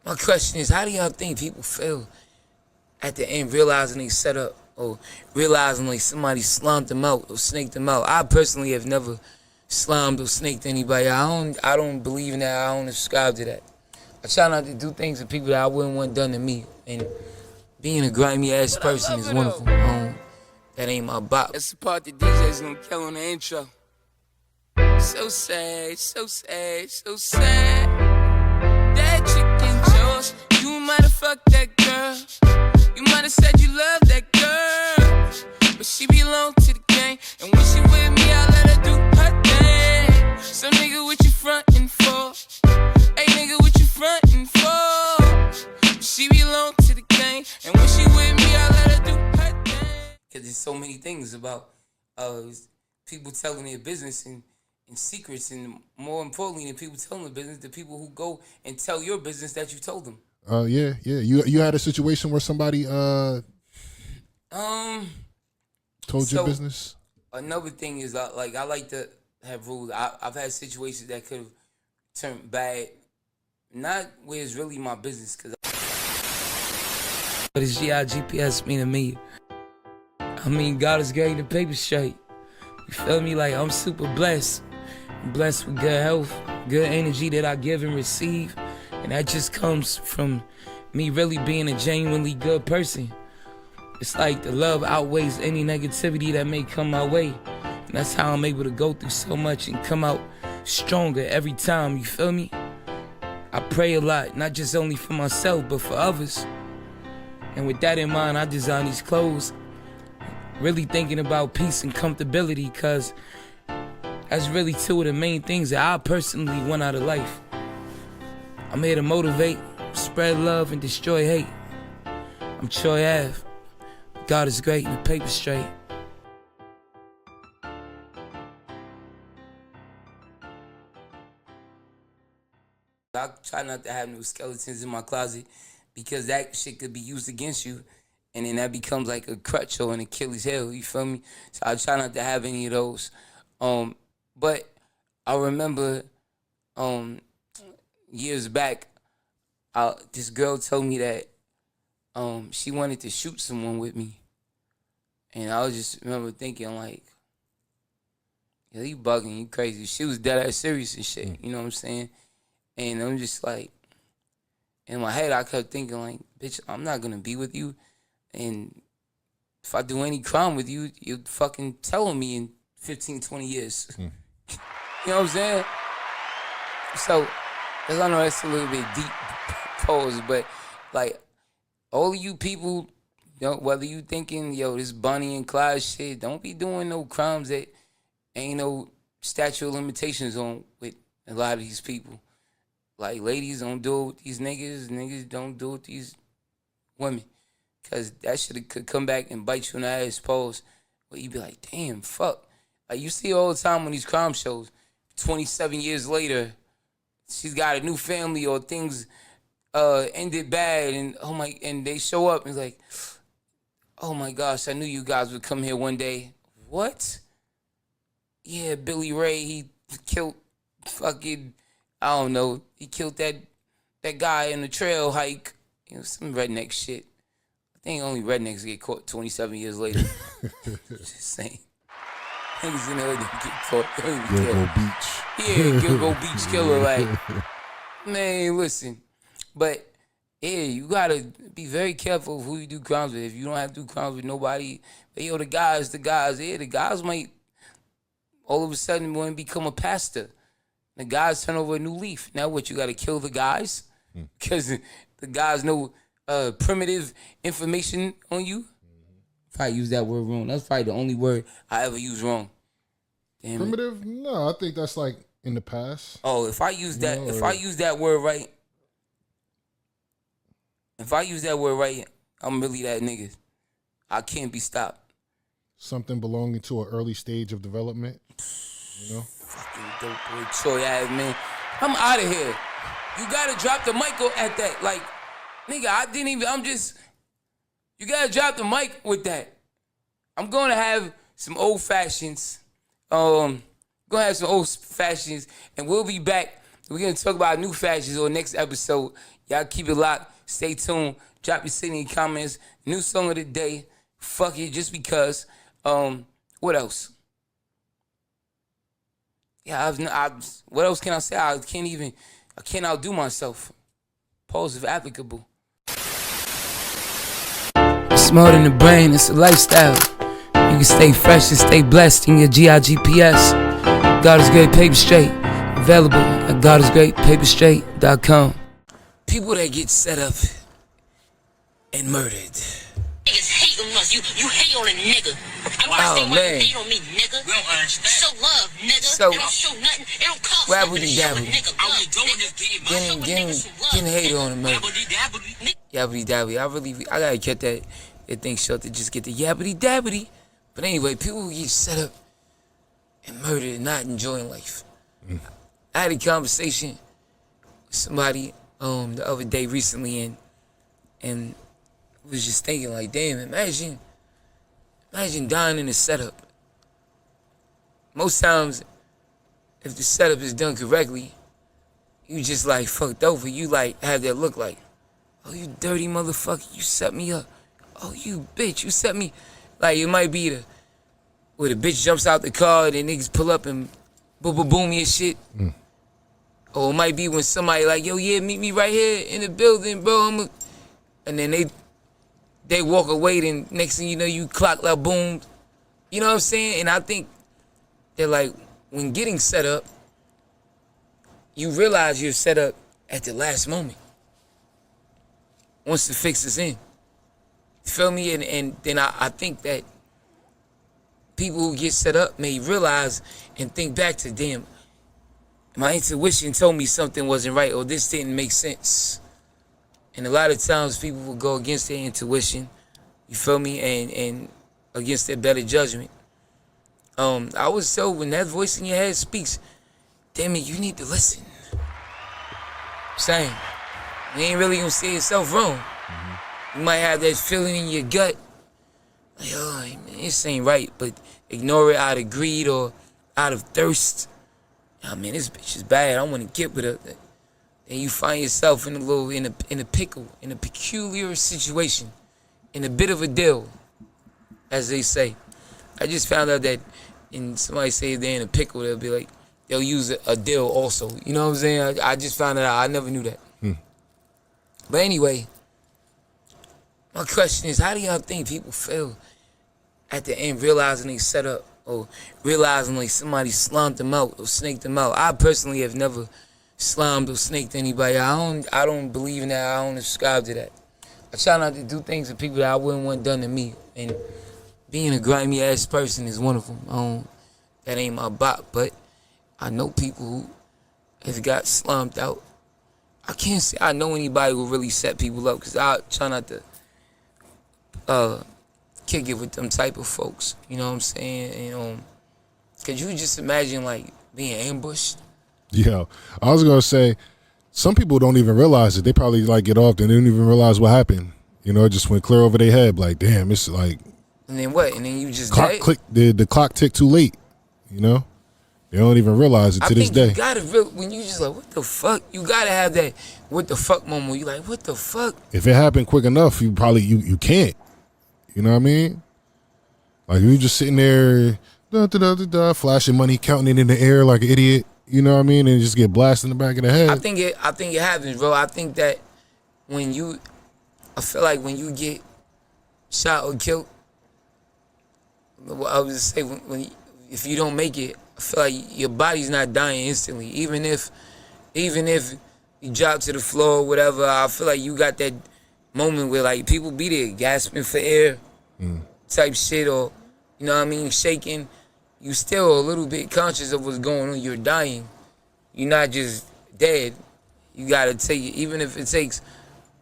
My question is, how do y'all think people feel at the end realizing they set up or realizing like somebody slimed them out or snaked them out? I personally have never slimed or snaked anybody. I don't believe in that. I don't subscribe to that. I try not to do things to people that I wouldn't want done to me. And being a grimy ass person is one of them. That ain't my bop. That's the part the DJ's gonna kill on the intro. So sad, so sad, so sad. That chicken Josh, you might have fucked that girl. You might have said you loved that girl, but she belong to the gang. And when she with me, I let her do her thing. So nigga, what you frontin' for? Hey nigga, what you frontin' for? She belong to the gang. And when she with me, I let her do her thing. Because there's so many things about people telling their business and secrets, and more importantly than people telling the business, the people who go and tell your business that you told them. Yeah. You had a situation where somebody told your business? Another thing is I like to have rules. I've had situations that could have turned bad, not where it's really my business, because what does GPS mean to me? I mean, God is great, the paper straight. You feel me? Like, I'm super blessed. I'm blessed with good health, good energy that I give and receive. And that just comes from me really being a genuinely good person. It's like the love outweighs any negativity that may come my way. And that's how I'm able to go through so much and come out stronger every time, you feel me? I pray a lot, not just only for myself, but for others. And with that in mind, I design these clothes, really thinking about peace and comfortability, because that's really two of the main things that I personally want out of life. I'm here to motivate, spread love, and destroy hate. I'm Troy Ave. God is great and the paper straight. I try not to have no skeletons in my closet, because that shit could be used against you, and then that becomes like a crutch or an Achilles heel, you feel me? So I try not to have any of those. But I remember years back, this girl told me that she wanted to shoot someone with me. And I just remember thinking like, yeah, you bugging, you crazy. She was dead ass serious and shit, you know what I'm saying? And I'm just like, in my head I kept thinking like, bitch, I'm not gonna be with you. And if I do any crime with you, you'll fucking tell me in 15, 20 years. You know what I'm saying? So, cause I know that's a little bit deep pose, but like, all of you people, you know, whether you thinking, yo, this Bonnie and Clyde shit, don't be doing no crimes that ain't no statute of limitations on with a lot of these people. Like, ladies don't do it with these niggas, niggas don't do it with these women. Cause that shit could come back and bite you in the ass, pose, where you be like, damn, fuck. Like, you see all the time on these crime shows, 27 years later, she's got a new family or things ended bad, and and they show up and it's like, oh my gosh, I knew you guys would come here one day. What? Yeah, Billy Ray, he killed fucking, I don't know, he killed that guy in the trail hike. You know, some redneck shit. I think only rednecks get caught 27 years later. Just saying. Niggas in the hood get caught. Gilgo Beach. Yeah, Gilgo Beach killer. Like, man, listen. But, yeah, you gotta be very careful of who you do crimes with. If you don't have to do crimes with nobody, but yo, the guys, yeah, the guys might all of a sudden want to become a pastor. The guys turn over a new leaf. Now what, you gotta kill the guys? Because the guys know primitive information on you? If I use that word wrong, that's probably the only word I ever use wrong. Damn primitive? It. No, I think that's like in the past. Oh, if I use that, I use that word right, I'm really that nigga. I can't be stopped. Something belonging to an early stage of development, you know? Fucking dope boy, Troy ass man. I'm out of here. You gotta drop the mic at that. Like, nigga, you gotta drop the mic with that. I'm gonna have some old fashions. And we'll be back We're going to talk about new fashions on next episode. Y'all keep it locked. Stay tuned. Drop your city in the comments. New song of the day. Fuck it, just because. What else? Yeah, what else can I say? I can't outdo myself. Pause if applicable. It's more than a brain, it's a lifestyle. You can stay fresh and stay blessed in your GIGPS. God is Great Paper Straight. Available at godisgreatpaperstraight.com. People that get set up and murdered. Niggas hate on us. You hate on a nigga. I understand why you hate on me, nigga. We don't understand. Show love, nigga. So, it don't show nothing. It don't cost wabbly nothing to show a dabbly. nigga love, Getting hate on him, man. Yabbity dabbity. I gotta get that thing short to just get the yabbity dabbity. But anyway, people who get set up and murdered and not enjoying life. I had a conversation with somebody the other day recently and was just thinking like, damn, imagine dying in a setup. Most times, if the setup is done correctly, you just like fucked over. You like have that look like, oh, you dirty motherfucker, you set me up. Oh, you bitch, you set me. Like it might be where the bitch jumps out the car and the niggas pull up and boom and shit. Or it might be when somebody like, yo, yeah, meet me right here in the building, bro. And then they walk away, then next thing you know, you clock like boom. You know what I'm saying? And I think that like when getting set up, you realize you're set up at the last moment. Once the fix is in. Feel me? And then I think that people who get set up may realize and think back to, damn, my intuition told me something wasn't right or this didn't make sense. And a lot of times people will go against their intuition, you feel me, and against their better judgment. I was told when that voice in your head speaks, damn it, you need to listen. I'm saying, you ain't really gonna say yourself wrong. You might have that feeling in your gut, like, oh, man, this ain't right, but ignore it out of greed or out of thirst. Oh, man, this bitch is bad. I want to get with her. And you find yourself in a pickle, in a peculiar situation, in a bit of a deal, as they say. I just found out that when somebody say they're in a pickle, they'll be like, they'll use a deal also. You know what I'm saying? I just found that out. I never knew that. But anyway, my question is, how do y'all think people feel at the end realizing they set up or realizing like somebody slimed them out or snaked them out? I personally have never slimed or snaked anybody. I don't believe in that. I don't subscribe to that. I try not to do things to people that I wouldn't want done to me. And being a grimy ass person is one of them. That ain't my bot, but I know people who have got slimed out. I can't say I know anybody who really set people up because I try not to kick it with them type of folks. You know what I'm saying? And could you just imagine like being ambushed? Yeah, I was gonna say some people don't even realize it. They probably like get off and they don't even realize what happened. You know, it just went clear over their head. Like, damn, it's like. And then what? And then you just clock click. The clock ticked too late. You know, they don't even realize it to this day. You gotta when you just like, what the fuck? You gotta have that what the fuck moment. Where you like, what the fuck? If it happened quick enough, you probably you can't. You know what I mean? Like you just sitting there, flashing money, counting it in the air like an idiot. You know what I mean? And just get blasted in the back of the head. I think it happens, bro. I think that I feel like when you get shot or killed, I would say if you don't make it, I feel like your body's not dying instantly. Even if you drop to the floor or whatever, I feel like you got that moment where like people be there gasping for air type shit, or you know what I mean, shaking. You still a little bit conscious of what's going on. You're dying. You're not just dead. You gotta take it, even if it takes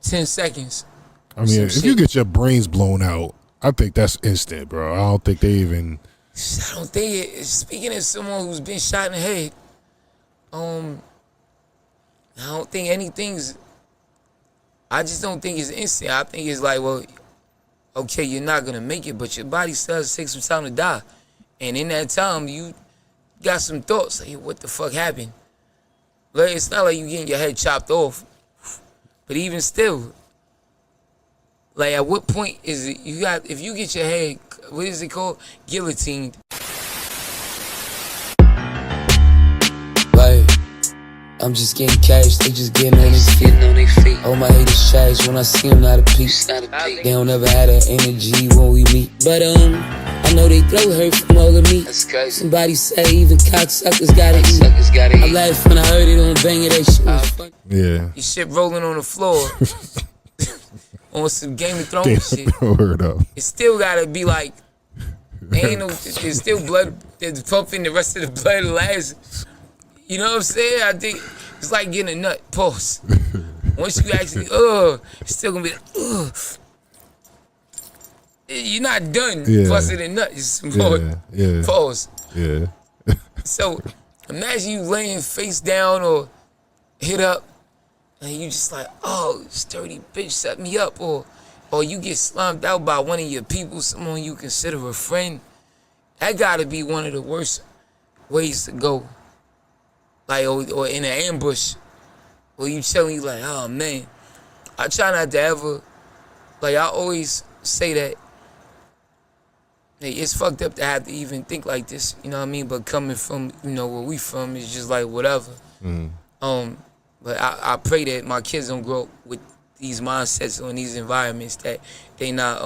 10 seconds. I mean, if you get your brains blown out, I think that's instant, bro. I don't think they even. I don't think it. Speaking as someone who's been shot in the head, I don't think anything's. I just don't think it's instant. I think it's like, well, okay, you're not gonna make it, but your body still has to take some time to die. And in that time, you got some thoughts like, what the fuck happened? Like, it's not like you getting your head chopped off. But even still, like, at what point is it if you get your head, what is it called? Guillotined. Like, I'm just getting cash, they just getting on their feet. All my haters trash when I see them not a piece. They don't ever had an energy when we meet. But I know they throw hurt from all of me. Somebody say even cocksuckers gotta eat. I laughed when I heard it on Banger, that shit was funny. Yeah. Your shit rolling on the floor. On some Game of Thrones shit. Word up. It still gotta be like, ain't no, there's still blood, there's pumping the rest of the blood last. You know what I'm saying? I think it's like getting a nut. Pause. Once you actually, it's still gonna be like, you're not done busting a nut. It's more. Yeah. Pause. Yeah. So imagine you laying face down or hit up, and you just like, oh, sturdy bitch set me up, or you get slimed out by one of your people, someone you consider a friend. That gotta be one of the worst ways to go. Like, or in an ambush, where you telling you like, oh man, I try not to ever, like, I always say that, hey, it's fucked up to have to even think like this, you know what I mean? But coming from, you know, where we from, is just like whatever. But I pray that my kids don't grow up with these mindsets or in these environments, that they not,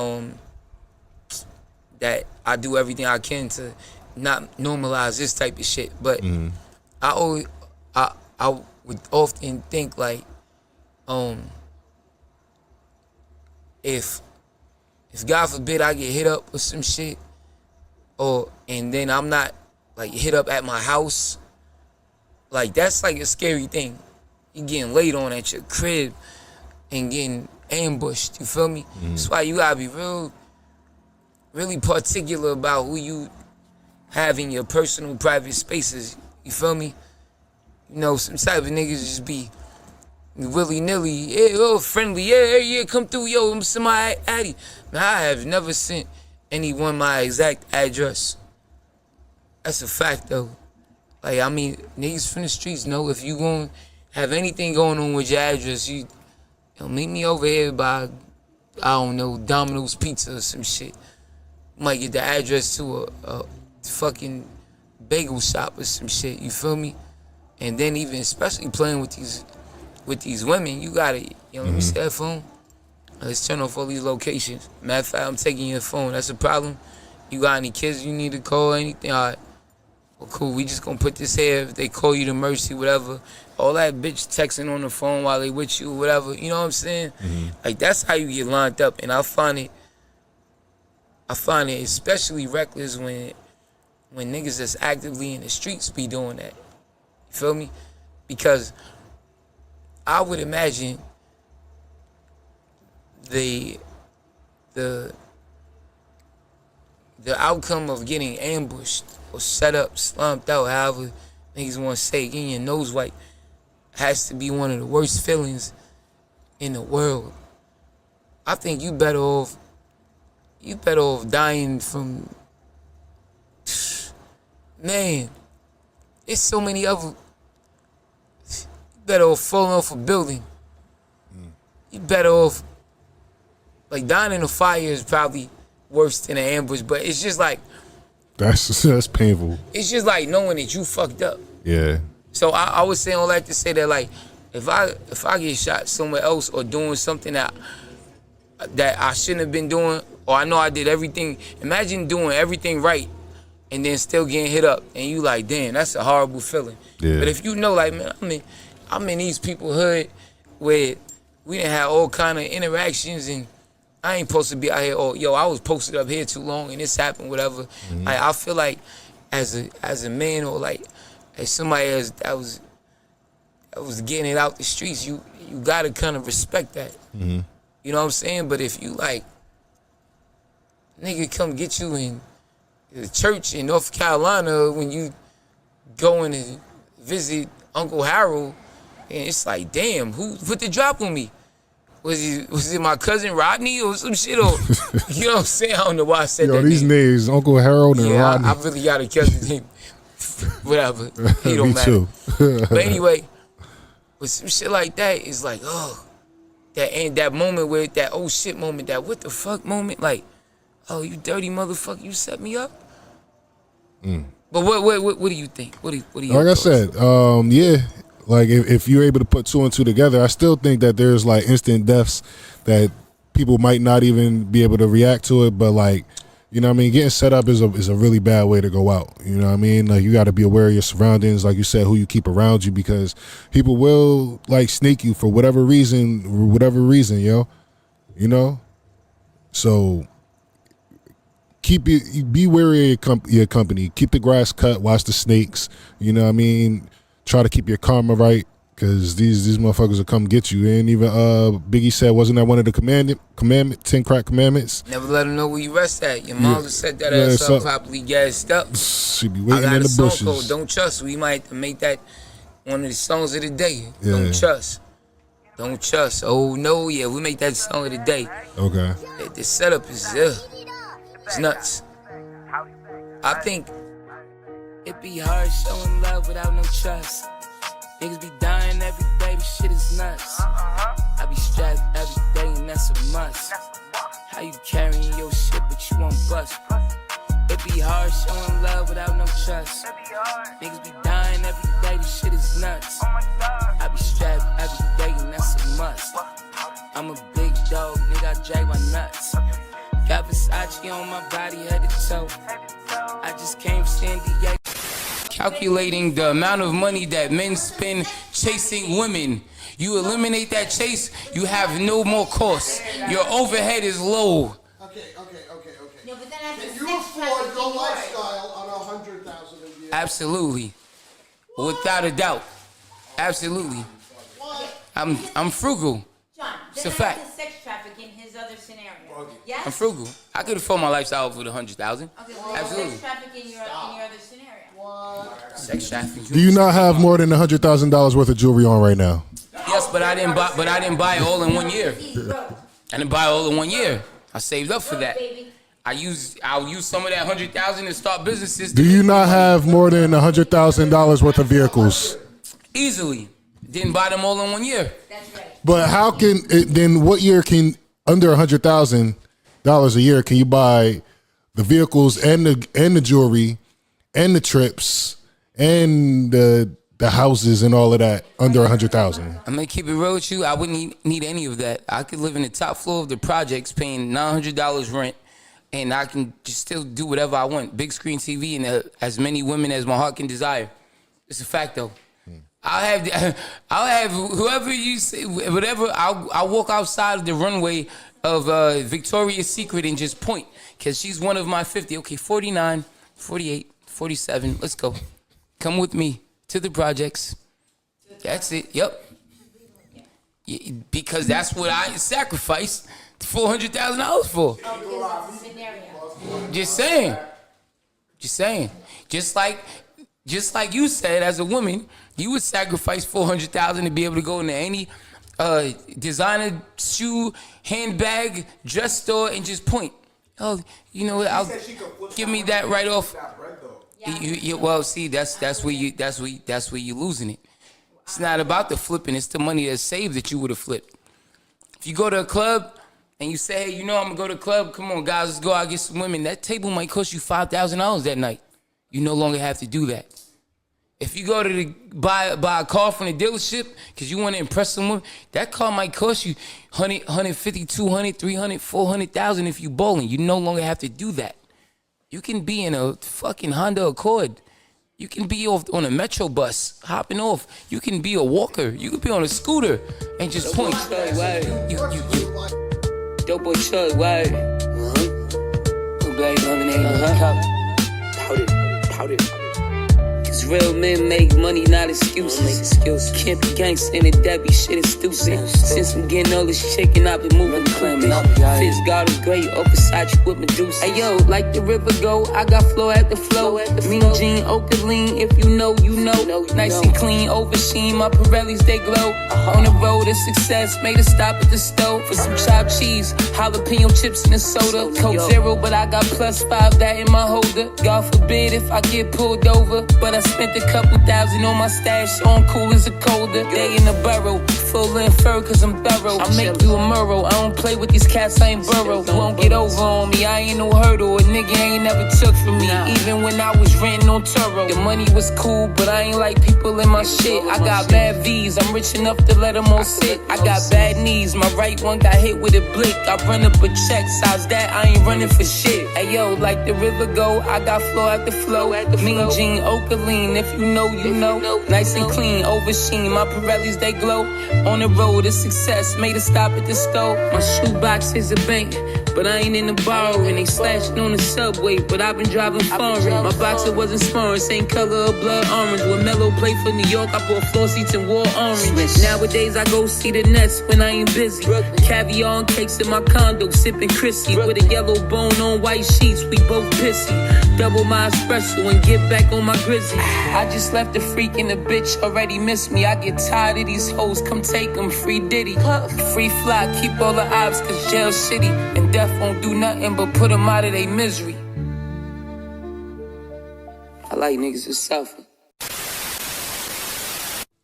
that I do everything I can to not normalize this type of shit. But I would often think like, if God forbid I get hit up with some shit, and then I'm not like hit up at my house, like that's like a scary thing. You getting laid on at your crib and getting ambushed, you feel me? That's why you gotta be really particular about who you have in your personal private spaces, you feel me? You know, some type of niggas just be willy-nilly, yeah, friendly, yeah, come through, yo, I'm somebody addy. Man, I have never sent anyone my exact address. That's a fact, though. Like, I mean, niggas from the streets know if you gonna have anything going on with your address, you meet me over here by, I don't know, Domino's Pizza or some shit. Might get the address to a fucking bagel shop or some shit, you feel me? And then even especially playing with these women, you gotta, let me see that phone. Let's turn off all these locations. Matter of fact, I'm taking your phone. That's a problem. You got any kids you need to call, anything? All right. Well, cool. We just gonna put this here. If they call you to mercy, whatever. All that bitch texting on the phone while they with you, whatever. You know what I'm saying? Like, that's how you get lined up. And I find it especially reckless when niggas that's actively in the streets be doing that. You feel me? Because I would imagine the outcome of getting ambushed or set up, slumped out, however niggas want to say, getting your nose wiped, has to be one of the worst feelings in the world. I think you better off dying from, man, it's so many other, you better off falling off a building. You better off, like, dying in a fire is probably worse than an ambush, but it's just like, that's painful. It's just like knowing that you fucked up. Yeah. So I was saying all that to say that, like, if I get shot somewhere else or doing something that I shouldn't have been doing, or I know I did everything, imagine doing everything right and then still getting hit up, and you like, damn, that's a horrible feeling. Yeah. But if you know, like, man, I'm in these people's hood where we didn't have all kind of interactions, and I ain't supposed to be out here, or yo, I was posted up here too long and this happened, whatever. Like, I feel like as a man, or like as somebody that was getting it out the streets, you gotta kind of respect that. You know what I'm saying? But if you like, nigga come get you in the church in North Carolina when you going to visit Uncle Harold, and it's like, damn, who put the drop on me? Was it my cousin Rodney or some shit? Or, you know what I'm saying? I don't know why I said that. Yo, these names, Uncle Harold and Rodney. I really gotta catch the name. Whatever. He don't Me matter. too. But anyway, But some shit like that is like, oh, that moment where that oh shit moment, that what the fuck moment, like, oh, you dirty motherfucker, you set me up. But what do you think? What do you? Like I said, yeah, like if you're able to put two and two together, I still think that there's like instant deaths that people might not even be able to react to it, but like, you know what I mean, getting set up is a really bad way to go out. You know what I mean? Like, you got to be aware of your surroundings, like you said, who you keep around you, because people will like snake you for whatever reason, yo. You know? So be wary of your company. Keep the grass cut, watch the snakes, you know what I mean? Try to keep your karma right, because these motherfuckers will come get you. And even Biggie said, wasn't that one of the 10 crack commandments? Never let them know where you rest at. Your mom just said that ass up, properly gassed up. She be waiting in the bushes. I got a song called Don't Trust. We might have to make that one of the songs of the day. Yeah. Don't trust. Don't trust. Oh no, yeah, we make that song of the day. Okay. The setup is it's nuts. I think it be hard showing love without no trust. Niggas be dying every day, this shit is nuts. I be strapped every day and that's a must. How you carrying your shit but you won't bust? It be hard showing love without no trust. Niggas be dying every day, this shit is nuts. I be strapped every day and that's a must. I'm a big dog, nigga, I drag my nuts. Got Versace on my body, head to toe. I just came from San Diego. Calculating the amount of money that men spend chasing women. You eliminate that chase, you have no more costs. Your overhead is low. Okay. No, but then can you afford your lifestyle on $100,000 a year? Absolutely. Without a doubt. Absolutely. I'm frugal. John, it's then a fact. that's sex trafficking his other scenario. Yes? I'm frugal. I could afford my lifestyle for the $100,000. Okay, well, absolutely. Sex trafficking in your other scenario. What? Sex trafficking. Do you not have more than $100,000 worth of jewelry on right now? Yes, but I didn't buy it all in 1 year. I didn't buy it all in 1 year. I saved up for that. I'll use some of that $100,000 to start businesses. Do you not have more than $100,000 worth of vehicles? Easily. Didn't buy them all in 1 year. That's right. But how can then? What year can under $100,000 a year can you buy the vehicles and the jewelry and the trips and the houses and all of that under $100,000? I'm gonna keep it real with you. I wouldn't need any of that. I could live in the top floor of the projects, paying $900 rent, and I can just still do whatever I want. Big screen TV and as many women as my heart can desire. It's a fact, though. I'll have whoever you say, whatever. I'll walk outside of the runway of Victoria's Secret and just point, because she's one of my 50. Okay, 49, 48, 47. Let's go. Come with me to the projects. That's it. Yep. Yeah, because that's what I sacrificed $400,000 for. Just saying. Just like you said, as a woman, you would sacrifice $400,000 to be able to go into any designer shoe, handbag, dress store and just point. Oh, you know what? I'll give me that right off. Well, see, that's where you're losing it. It's not about the flipping; it's the money that's saved that you would have flipped. If you go to a club and you say, hey, you know, I'm gonna go to the club. Come on, guys, let's go out and get some women. That table might cost you $5,000 that night. You no longer have to do that. If you go to buy a car from the dealership because you want to impress someone, that car might cost you $100, $150, $200, $300, $400,000 if you bowling. You no longer have to do that. You can be in a fucking Honda Accord. You can be on a metro bus, hopping off. You can be a walker. You can be on a scooter and just point. Dope boy Chug, why? Black lemonade, powder. Cause real men make money, not excuses. Can't be gangsta in the Debbie, shit is stupid. Since I'm getting all this chicken, I've been moving the climate. Fizz God is great, or Versace with Medusa. Hey yo, like the river go, I got flow at the flow. Mean Jean, Oakley, if you know, you know. Nice and clean, oversheen, my Pirellis, they glow. On the road to success, made a stop at the stove for some chopped cheese, jalapeno chips and a soda. Coke Zero, but I got +5 that in my holder. God forbid if I get pulled over, but I spent a couple thousand on my stash, so I'm cool as a colder. Day in the burrow, full in fur cause I'm thorough. I make you a murrow, I don't play with these cats, I ain't burrow. You won't get over on me, I ain't no hurdle. A nigga ain't never took from me, even when I was renting on Turo. The money was cool, but I ain't like people in my shit. I got bad V's, I'm rich enough to let them all sit. I got bad knees, my right one got hit with a blick. I run up a check, size that, I ain't running for shit. Hey yo, like the river go, I got flow at the flow. Mean Gene, Okaline, if you know, you know. Nice and clean, oversheen, my Pirellis, they glow. On the road to success, made a stop at the store. My shoebox is a bank, but I ain't in the borrowing. They slashing on the subway, but I've been driving foreign. My boxer wasn't sparring, same color of blood orange. When Melo played for New York, I bought floor seats and wore orange. Nowadays I go see the Nets when I ain't busy. Caviar and cakes in my condo, sipping Chrissy. With a yellow bone on white sheets, we both pissy. Double my espresso and get back on my grizzy. I just left the freak and the bitch already miss me. I get tired of these hoes, come take them, free Diddy. Free fly, keep all the ops cause jail shitty. And death won't do nothing but put them out of their misery. I like niggas who suffer.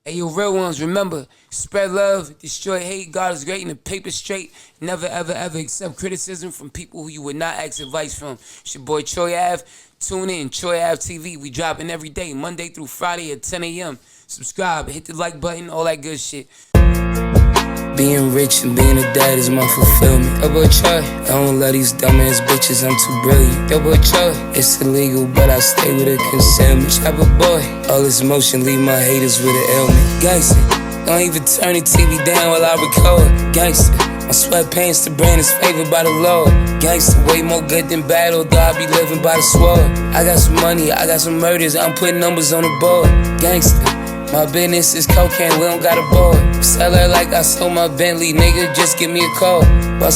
Hey, you real ones, remember, spread love, destroy hate, God is great, and the paper straight. Never, ever, ever accept criticism from people who you would not ask advice from. It's your boy, Troy Ave. Tune in, Troy Ave TV. We dropping every day, Monday through Friday at 10 a.m. Subscribe, hit the like button, all that good shit. Being rich and being a dad is my fulfillment. Yo, boy, Troy, I don't love these dumbass bitches, I'm too brilliant. Yo, boy, Troy, it's illegal, but I stay with a concealment. Trapper boy, all this motion leave my haters with an ailment. Gangsta, don't even turn the TV down while I record. Gangsta, my sweatpants, the brand is favored by the Lord. Gangsta, way more good than bad, although I be living by the sword. I got some money, I got some murders, I'm putting numbers on the board. Gangsta, my business is cocaine, we don't got a board. Sell her like I sold my Bentley, nigga, just give me a call. Bust